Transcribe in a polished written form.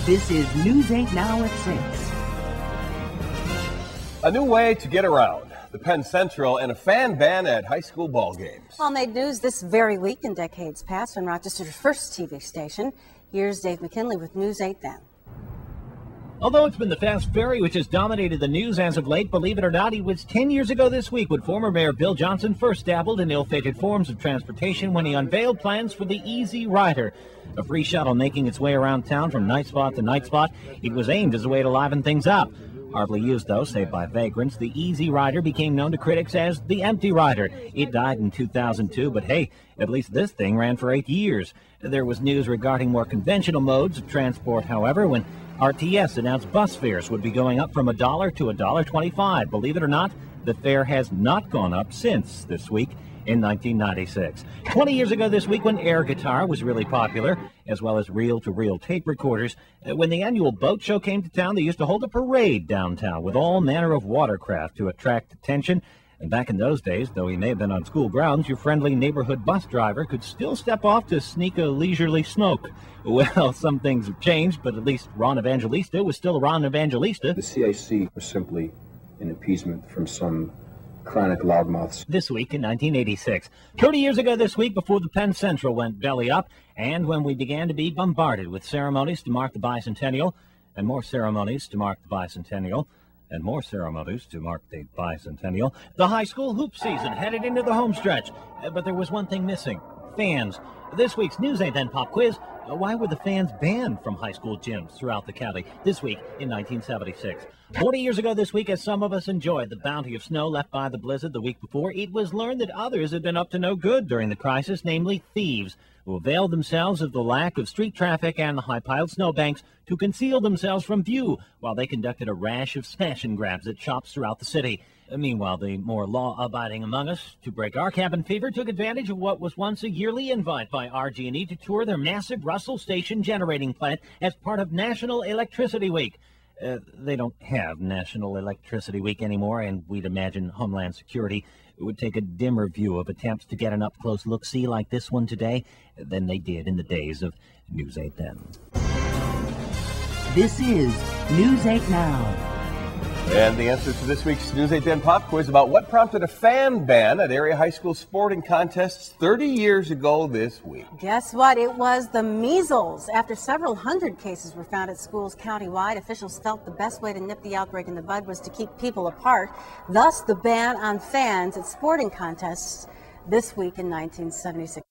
This is News 8 Now at 6. A new way to get around. The Penn Central and a fan ban at high school ball games. All made news this very week in decades past on Rochester's first TV station. Here's Dave McKinley with News 8 Then. Although it's been the fast ferry which has dominated the news as of late, believe it or not, it was 10 years ago this week when former Mayor Bill Johnson first dabbled in ill-fated forms of transportation when he unveiled plans for the Easy Rider, a free shuttle making its way around town from night spot to night spot. It was aimed as a way to liven things up. Hardly used, though, save by vagrants, the Easy Rider became known to critics as the Empty Rider. It died in 2002, but hey, at least this thing ran for 8 years. There was news regarding more conventional modes of transport, however, when RTS announced bus fares would be going up from $1 to $1.25. Believe it or not, the fare has not gone up since this week in 1996. 20 years ago this week when air guitar was really popular, as well as reel-to-reel tape recorders, when the annual boat show came to town, they used to hold a parade downtown with all manner of watercraft to attract attention. And back in those days, though he may have been on school grounds, your friendly neighborhood bus driver could still step off to sneak a leisurely smoke. Well, some things have changed, but at least Ron Evangelista was still Ron Evangelista. The CIC was simply an appeasement from some chronic loudmouths. This week in 1986, 30 years ago this week, before the Penn Central went belly up, and when we began to be bombarded with ceremonies to mark the bicentennial, and more ceremonies to mark the bicentennial, and more ceremonies to mark the bicentennial, the high school hoop season headed into the home stretch. But there was one thing missing: fans. This week's News 8 Then pop quiz: why were the fans banned from high school gyms throughout the county this week in 1976? 40 years ago this week, as some of us enjoyed the bounty of snow left by the blizzard the week before, it was learned that others had been up to no good during the crisis, namely thieves, who availed themselves of the lack of street traffic and the high-piled snowbanks to conceal themselves from view while they conducted a rash of smash and grabs at shops throughout the city. Meanwhile, the more law-abiding among us, to break our cabin fever, took advantage of what was once a yearly invite by RG&E to tour their massive Russell Station generating plant as part of National Electricity Week. They don't have National Electricity Week anymore, and we'd imagine Homeland Security would take a dimmer view of attempts to get an up-close look-see like this one today than they did in the days of News 8 Then. This is News 8 Now. And the answer to this week's News 8 Then pop quiz about what prompted a fan ban at area high school sporting contests 30 years ago this week. Guess what? It was the measles. After several hundred cases were found at schools countywide, officials felt the best way to nip the outbreak in the bud was to keep people apart. Thus, the ban on fans at sporting contests this week in 1976.